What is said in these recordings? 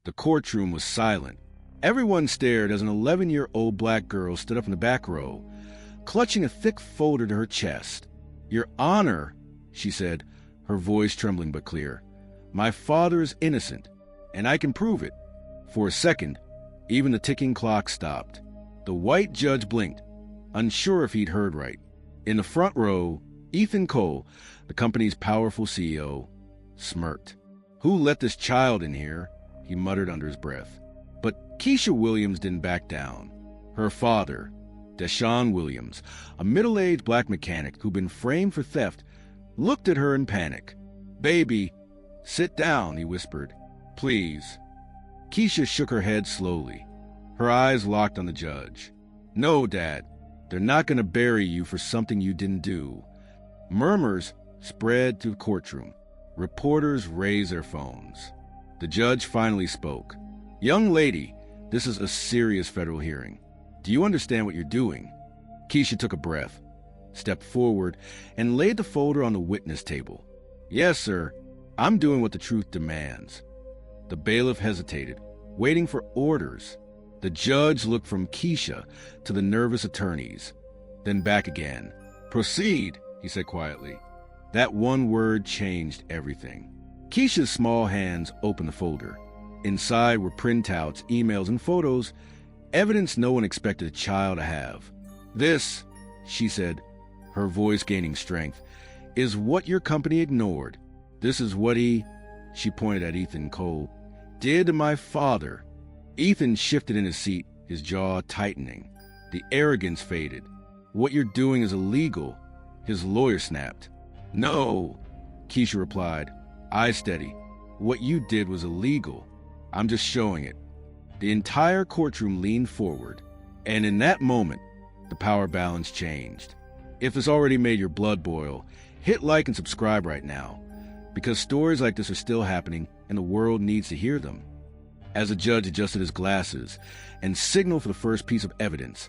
The courtroom was silent. Everyone stared as an 11-year-old black girl stood up in the back row, clutching a thick folder to her chest. "Your Honor," she said, her voice trembling but clear, "my father is innocent, and I can prove it." For a second, even the ticking clock stopped. The white judge blinked, unsure if he'd heard right. In the front row, Ethan Cole, the company's powerful CEO, smirked. "Who let this child in here?" he muttered under his breath. But Keisha Williams didn't back down. Her father, Deshaun Williams, a middle-aged black mechanic who'd been framed for theft, looked at her in panic. "Baby, sit down," he whispered. "Please." Keisha shook her head slowly. Her eyes locked on the judge. "No, Dad, they're not going to bury you for something you didn't do." Murmurs spread through the courtroom. Reporters raised their phones. The judge finally spoke. "Young lady, this is a serious federal hearing. Do you understand what you're doing?" Keisha took a breath, stepped forward, and laid the folder on the witness table. "Yes, sir. I'm doing what the truth demands." The bailiff hesitated, waiting for orders. The judge looked from Keisha to the nervous attorneys, then back again. "Proceed," he said quietly. That one word changed everything. Keisha's small hands opened the folder. Inside were printouts, emails, and photos, evidence no one expected a child to have. "This," she said, her voice gaining strength, "is what your company ignored. This is what she pointed at Ethan Cole, did to my father." Ethan shifted in his seat, his jaw tightening. The arrogance faded. "What you're doing is illegal," his lawyer snapped. "No," Keisha replied, eyes steady. "What you did was illegal. I'm just showing it." The entire courtroom leaned forward, and in that moment, the power balance changed. If this already made your blood boil, hit like and subscribe right now, because stories like this are still happening and the world needs to hear them. As the judge adjusted his glasses and signaled for the first piece of evidence,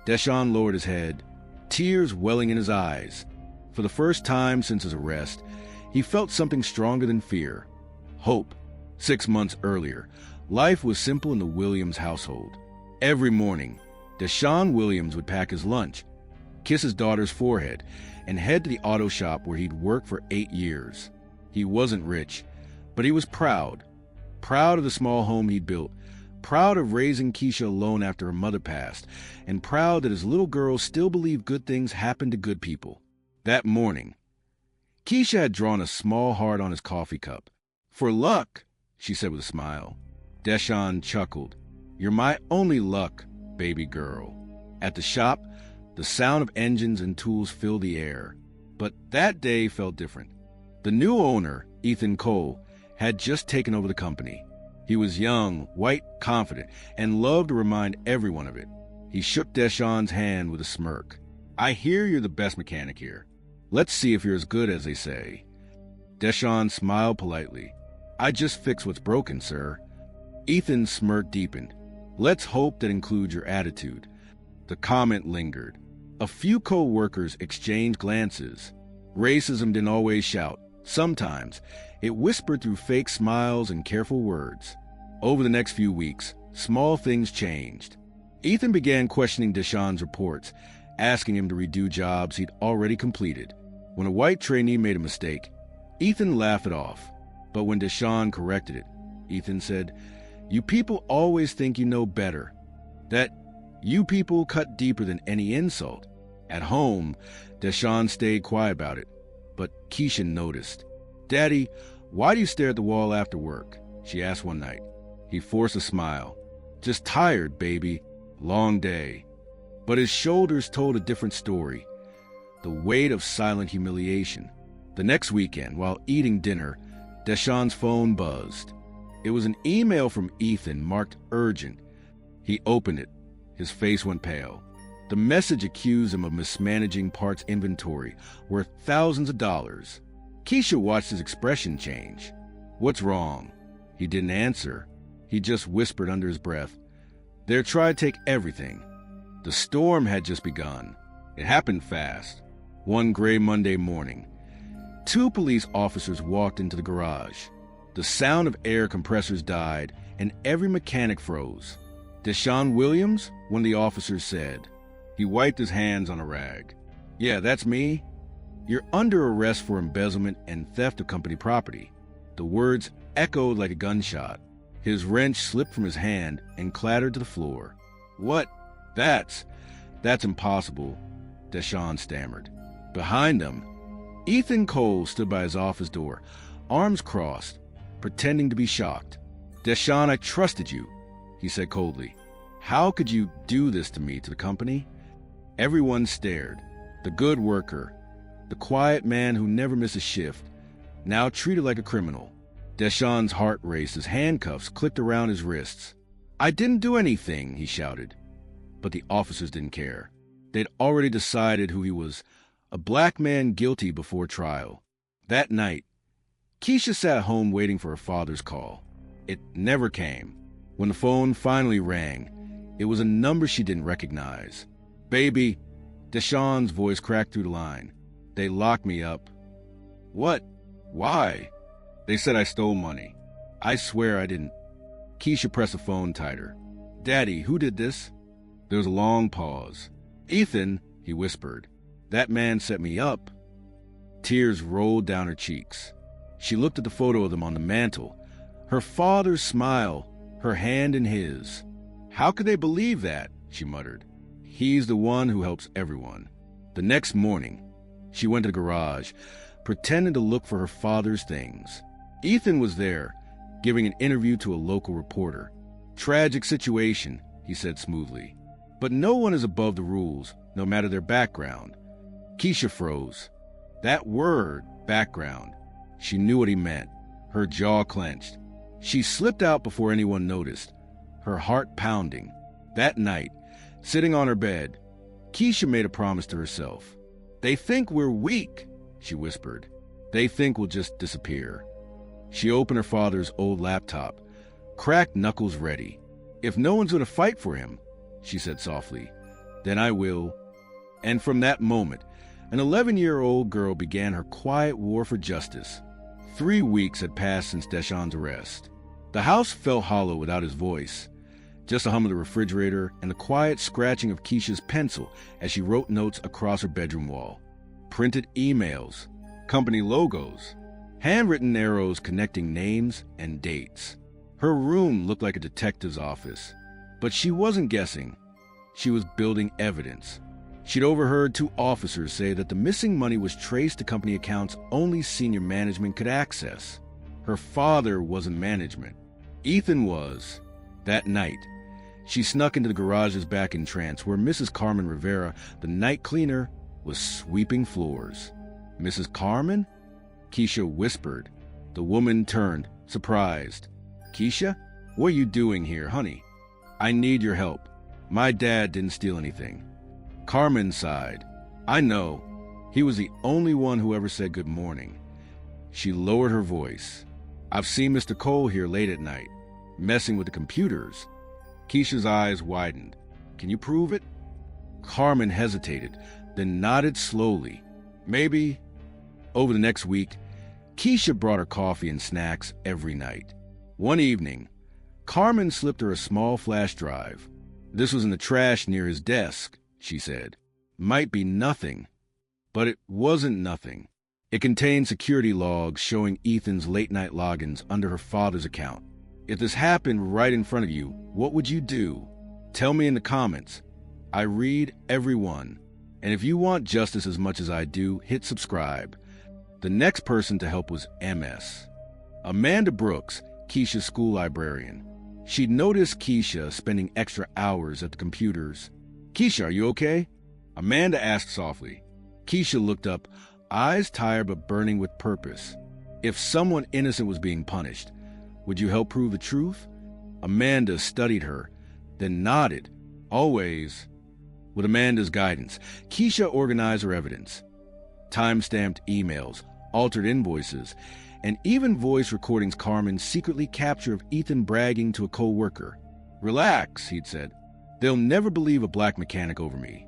Deshaun lowered his head, tears welling in his eyes. For the first time since his arrest, he felt something stronger than fear. Hope. 6 months earlier, life was simple in the Williams household. Every morning, Deshaun Williams would pack his lunch, kiss his daughter's forehead, and head to the auto shop where he'd worked for 8 years. He wasn't rich, but he was proud. Proud of the small home he'd built, proud of raising Keisha alone after her mother passed, and proud that his little girl still believed good things happen to good people. That morning, Keisha had drawn a small heart on his coffee cup. "For luck," she said with a smile. Deshaun chuckled. "You're my only luck, baby girl." At the shop, the sound of engines and tools filled the air. But that day felt different. The new owner, Ethan Cole, had just taken over the company. He was young, white, confident, and loved to remind everyone of it. He shook Deshaun's hand with a smirk. "I hear you're the best mechanic here. Let's see if you're as good as they say." Deshaun smiled politely. "I just fix what's broken, sir." Ethan's smirk deepened. "Let's hope that includes your attitude." The comment lingered. A few co-workers exchanged glances. Racism didn't always shout. Sometimes, it whispered through fake smiles and careful words. Over the next few weeks, small things changed. Ethan began questioning Deshaun's reports, asking him to redo jobs he'd already completed. When a white trainee made a mistake, Ethan laughed it off. But when Deshaun corrected it, Ethan said, "You people always think you know better. That you people cut deeper than any insult." At home, Deshaun stayed quiet about it, but Keisha noticed. "Daddy, why do you stare at the wall after work?" she asked one night. He forced a smile. "Just tired, baby. Long day." But his shoulders told a different story. The weight of silent humiliation. The next weekend, while eating dinner, Deshaun's phone buzzed. It was an email from Ethan marked urgent. He opened it. His face went pale. The message accused him of mismanaging parts inventory worth thousands of dollars. Keisha watched his expression change. "What's wrong?" He didn't answer. He just whispered under his breath, "They're trying to take everything." The storm had just begun. It happened fast. One gray Monday morning, 2 police officers walked into the garage. The sound of air compressors died, and every mechanic froze. "Deshaun Williams?" one of the officers said. He wiped his hands on a rag. "Yeah, that's me. You're under arrest for embezzlement and theft of company property." The words echoed like a gunshot. His wrench slipped from his hand and clattered to the floor. "What? That's impossible," Deshaun stammered. Behind him, Ethan Cole stood by his office door, arms crossed, pretending to be shocked. "Deshaun, I trusted you," he said coldly. "How could you do this to me, to the company?" Everyone stared. The good worker, the quiet man who never missed a shift, now treated like a criminal. Deshaun's heart raced, his handcuffs clicked around his wrists. "I didn't do anything," he shouted. But the officers didn't care. They'd already decided who he was, a black man guilty before trial. That night, Keisha sat home waiting for her father's call. It never came. When the phone finally rang, it was a number she didn't recognize. "Baby," Deshaun's voice cracked through the line. "They locked me up." "What? Why?" "They said I stole money." "I swear I didn't." Keisha pressed the phone tighter. "Daddy, who did this?" There was a long pause. "Ethan," he whispered. "That man set me up." Tears rolled down her cheeks. She looked at the photo of them on the mantel, her father's smile, her hand in his. "How could they believe that?" she muttered. "He's the one who helps everyone." The next morning, she went to the garage, pretending to look for her father's things. Ethan was there, giving an interview to a local reporter. "Tragic situation," he said smoothly. "But no one is above the rules, no matter their background." Keisha froze. That word, background. She knew what he meant. Her jaw clenched. She slipped out before anyone noticed, her heart pounding. That night, sitting on her bed, Keisha made a promise to herself. "They think we're weak," she whispered. "They think we'll just disappear." She opened her father's old laptop, cracked knuckles ready. "If no one's going to fight for him," she said softly, "then I will." And from that moment, an 11-year-old girl began her quiet war for justice. 3 weeks had passed since Deshaun's arrest. The house felt hollow without his voice, just the hum of the refrigerator and the quiet scratching of Keisha's pencil as she wrote notes across her bedroom wall. Printed emails, company logos, handwritten arrows connecting names and dates. Her room looked like a detective's office. But she wasn't guessing. She was building evidence. She'd overheard 2 officers say that the missing money was traced to company accounts only senior management could access. Her father wasn't management. Ethan was. That night, she snuck into the garage's back entrance where Mrs. Carmen Rivera, the night cleaner, was sweeping floors. "Mrs. Carmen?" Keisha whispered. The woman turned, surprised. "Keisha, what are you doing here, honey? I need your help. My dad didn't steal anything." Carmen sighed. "I know. He was the only one who ever said good morning." She lowered her voice. "I've seen Mr. Cole here late at night, messing with the computers." Keisha's eyes widened. "Can you prove it?" Carmen hesitated, then nodded slowly. "Maybe." Over the next week, Keisha brought her coffee and snacks every night. One evening, Carmen slipped her a small flash drive. "This was in the trash near his desk," she said. "Might be nothing." But it wasn't nothing. It contained security logs showing Ethan's late-night logins under her father's account. If this happened right in front of you, what would you do? Tell me in the comments. I read every one. And if you want justice as much as I do, hit subscribe. The next person to help was MS. Amanda Brooks, Keisha's school librarian. She'd noticed Keisha spending extra hours at the computers. "Keisha, are you okay?" Amanda asked softly. Keisha looked up, eyes tired but burning with purpose. "If someone innocent was being punished, would you help prove the truth?" Amanda studied her, then nodded. "Always." With Amanda's guidance, Keisha organized her evidence. Time-stamped emails, altered invoices, and even voice recordings Carmen secretly captured of Ethan bragging to a co-worker. "Relax," he'd said. "They'll never believe a black mechanic over me."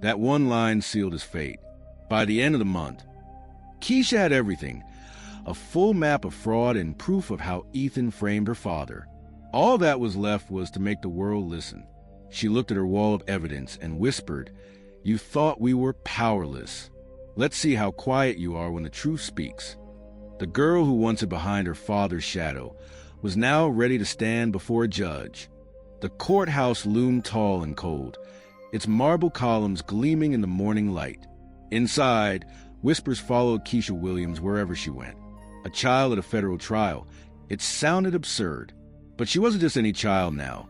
That one line sealed his fate. By the end of the month, Keisha had everything: a full map of fraud and proof of how Ethan framed her father. All that was left was to make the world listen. She looked at her wall of evidence and whispered, "You thought we were powerless. Let's see how quiet you are when the truth speaks." The girl who once hid behind her father's shadow was now ready to stand before a judge. The courthouse loomed tall and cold, its marble columns gleaming in the morning light. Inside, whispers followed Keisha Williams wherever she went. A child at a federal trial. It sounded absurd, but she wasn't just any child now.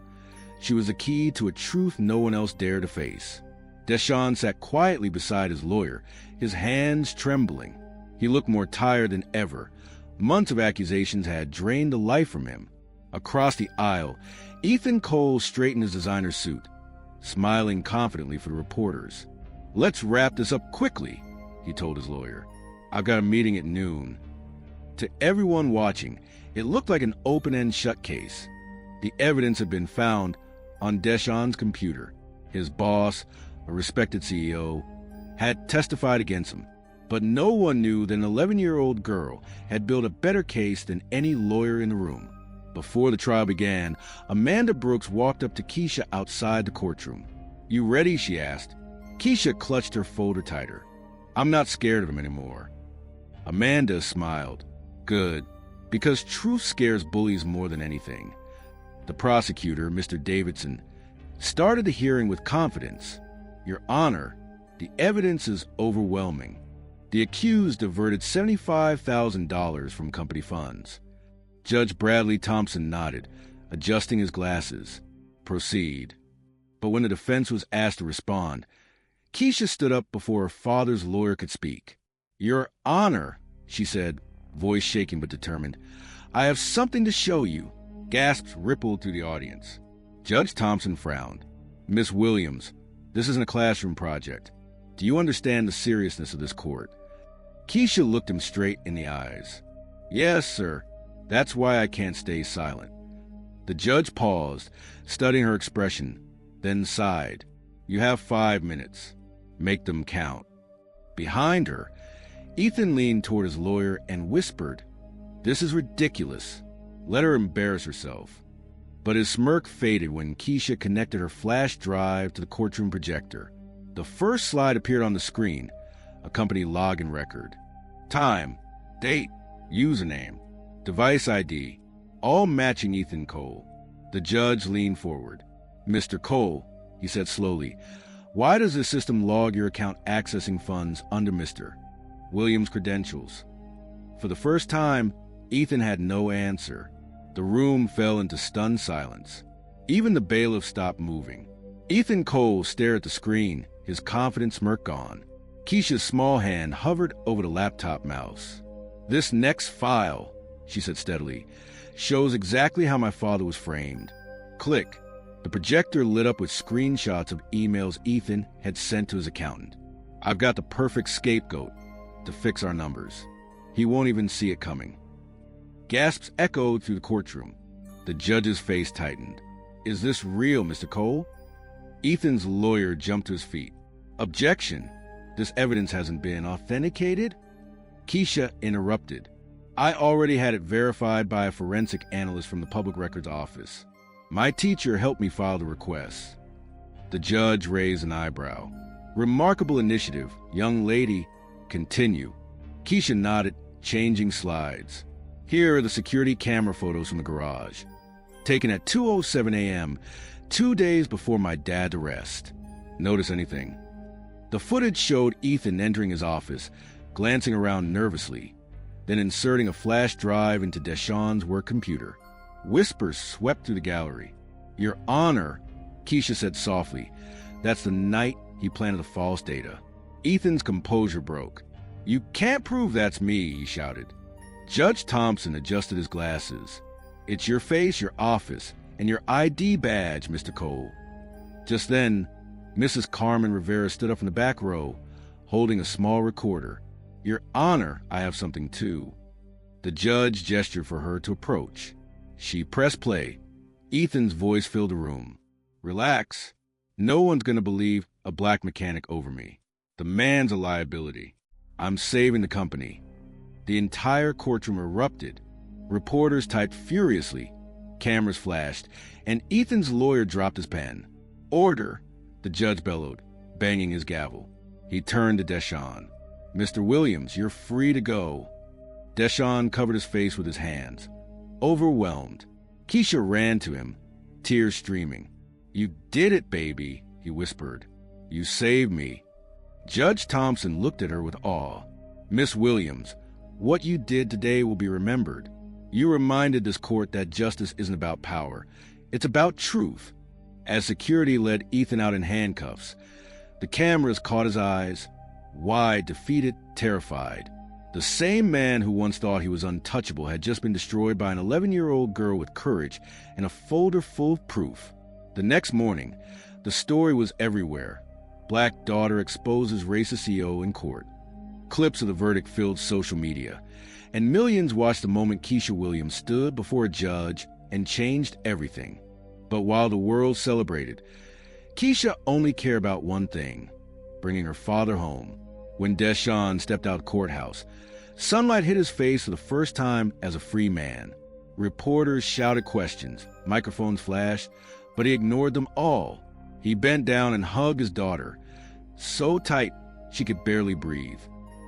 She was the key to a truth no one else dared to face. Deshawn sat quietly beside his lawyer, his hands trembling. He looked more tired than ever. Months of accusations had drained the life from him. Across the aisle, Ethan Cole straightened his designer suit, smiling confidently for the reporters. "Let's wrap this up quickly," he told his lawyer. "I've got a meeting at noon." To everyone watching, it looked like an open-end shut case. The evidence had been found on Deshawn's computer. His boss, a respected CEO, had testified against him. But no one knew that an 11-year-old girl had built a better case than any lawyer in the room. Before the trial began, Amanda Brooks walked up to Keisha outside the courtroom. "You ready?" she asked. Keisha clutched her folder tighter. "I'm not scared of him anymore." Amanda smiled. "Good, because truth scares bullies more than anything." The prosecutor, Mr. Davidson, started the hearing with confidence. "Your Honor, the evidence is overwhelming. The accused diverted $75,000 from company funds." Judge Bradley Thompson nodded, adjusting his glasses. "Proceed." But when the defense was asked to respond, Keisha stood up before her father's lawyer could speak. "Your Honor," she said, voice shaking but determined, "I have something to show you." Gasps rippled through the audience. Judge Thompson frowned. "Miss Williams, this isn't a classroom project. Do you understand the seriousness of this court?" Keisha looked him straight in the eyes. "Yes, sir. That's why I can't stay silent." The judge paused, studying her expression, then sighed. "You have 5 minutes. Make them count." Behind her, Ethan leaned toward his lawyer and whispered, "This is ridiculous. Let her embarrass herself." But his smirk faded when Keisha connected her flash drive to the courtroom projector. The first slide appeared on the screen, a company login record. Time, date, username, device ID, all matching Ethan Cole. The judge leaned forward. "Mr. Cole," he said slowly, "why does the system log your account accessing funds under Mr. Williams' credentials?" For the first time, Ethan had no answer. The room fell into stunned silence. Even the bailiff stopped moving. Ethan Cole stared at the screen, his confident smirk gone. Keisha's small hand hovered over the laptop mouse. "This next file," she said steadily, "shows exactly how my father was framed." Click. The projector lit up with screenshots of emails Ethan had sent to his accountant. "I've got the perfect scapegoat to fix our numbers. He won't even see it coming." Gasps echoed through the courtroom. The judge's face tightened. "Is this real, Mr. Cole?" Ethan's lawyer jumped to his feet. "Objection. This evidence hasn't been authenticated." Keisha interrupted. "I already had it verified by a forensic analyst from the Public Records Office. My teacher helped me file the request." The judge raised an eyebrow. "Remarkable initiative, young lady. Continue." Keisha nodded, changing slides. "Here are the security camera photos from the garage, taken at 2:07 a.m., 2 days before my dad's arrest. Notice anything?" The footage showed Ethan entering his office, glancing around nervously, then inserting a flash drive into Deshawn's work computer. Whispers swept through the gallery. "Your Honor," Keisha said softly, "that's the night he planted the false data." Ethan's composure broke. "You can't prove that's me," he shouted. Judge Thompson adjusted his glasses. "It's your face, your office, and your ID badge, Mr. Cole." Just then, Mrs. Carmen Rivera stood up in the back row, holding a small recorder. "Your Honor, I have something too." The judge gestured for her to approach. She pressed play. Ethan's voice filled the room. "Relax. No one's going to believe a black mechanic over me. The man's a liability. I'm saving the company. The entire courtroom erupted. Reporters typed furiously. Cameras flashed, and Ethan's lawyer dropped his pen. "Order," the judge bellowed, banging his gavel. He turned to Deshawn. "Mr. Williams, you're free to go." Deshawn covered his face with his hands, overwhelmed. Keisha ran to him, tears streaming. "You did it, baby," he whispered. "You saved me." Judge Thompson looked at her with awe. "Miss Williams, what you did today will be remembered. You reminded this court that justice isn't about power. It's about truth." As security led Ethan out in handcuffs, the cameras caught his eyes, wide, defeated, terrified. The same man who once thought he was untouchable had just been destroyed by an 11-year-old girl with courage and a folder full of proof. The next morning, the story was everywhere. Black daughter exposes racist CEO in court. Clips of the verdict filled social media, and millions watched the moment Keisha Williams stood before a judge and changed everything. But while the world celebrated, Keisha only cared about one thing: bringing her father home. When Deshawn stepped out of the courthouse, sunlight hit his face for the first time as a free man. Reporters shouted questions, microphones flashed, but he ignored them all. He bent down and hugged his daughter, so tight she could barely breathe.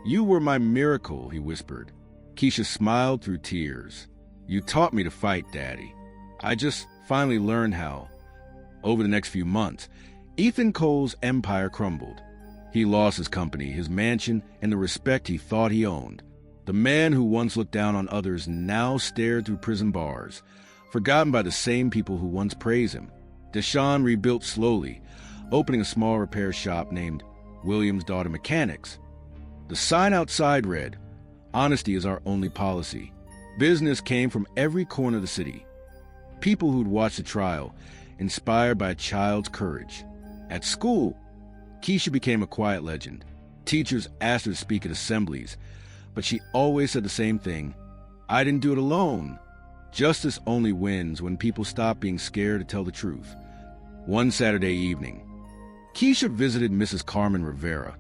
"You were my miracle," he whispered. Keisha smiled through tears. "You taught me to fight, Daddy. I just finally learned how." Over the next few months, Ethan Cole's empire crumbled. He lost his company, his mansion, and the respect he thought he owned. The man who once looked down on others now stared through prison bars, forgotten by the same people who once praised him. Deshawn rebuilt slowly, opening a small repair shop named Williams Daughter Mechanics. The sign outside read, "Honesty is our only policy." Business came from every corner of the city. People who'd watched the trial, inspired by a child's courage. At school, Keisha became a quiet legend. Teachers asked her to speak at assemblies, but she always said the same thing: "I didn't do it alone." Justice only wins when people stop being scared to tell the truth. One Saturday evening, Keisha visited Mrs. Carmen Rivera,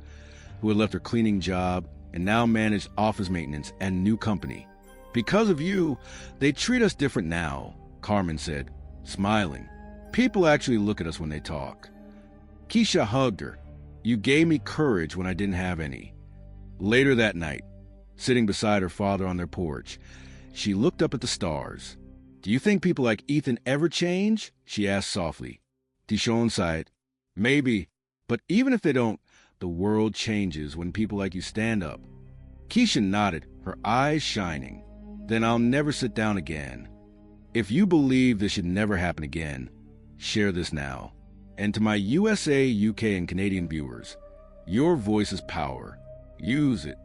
who had left her cleaning job and now managed office maintenance and a new company. "Because of you, they treat us different now," Carmen said, smiling. "People actually look at us when they talk." Keisha hugged her. "You gave me courage when I didn't have any." Later that night, sitting beside her father on their porch, she looked up at the stars. "Do you think people like Ethan ever change?" she asked softly. Deshawn sighed. "Maybe, but even if they don't, the world changes when people like you stand up." Keisha nodded, her eyes shining. "Then I'll never sit down again. If you believe this should never happen again, share this now. And to my USA, UK, and Canadian viewers, your voice is power. Use it.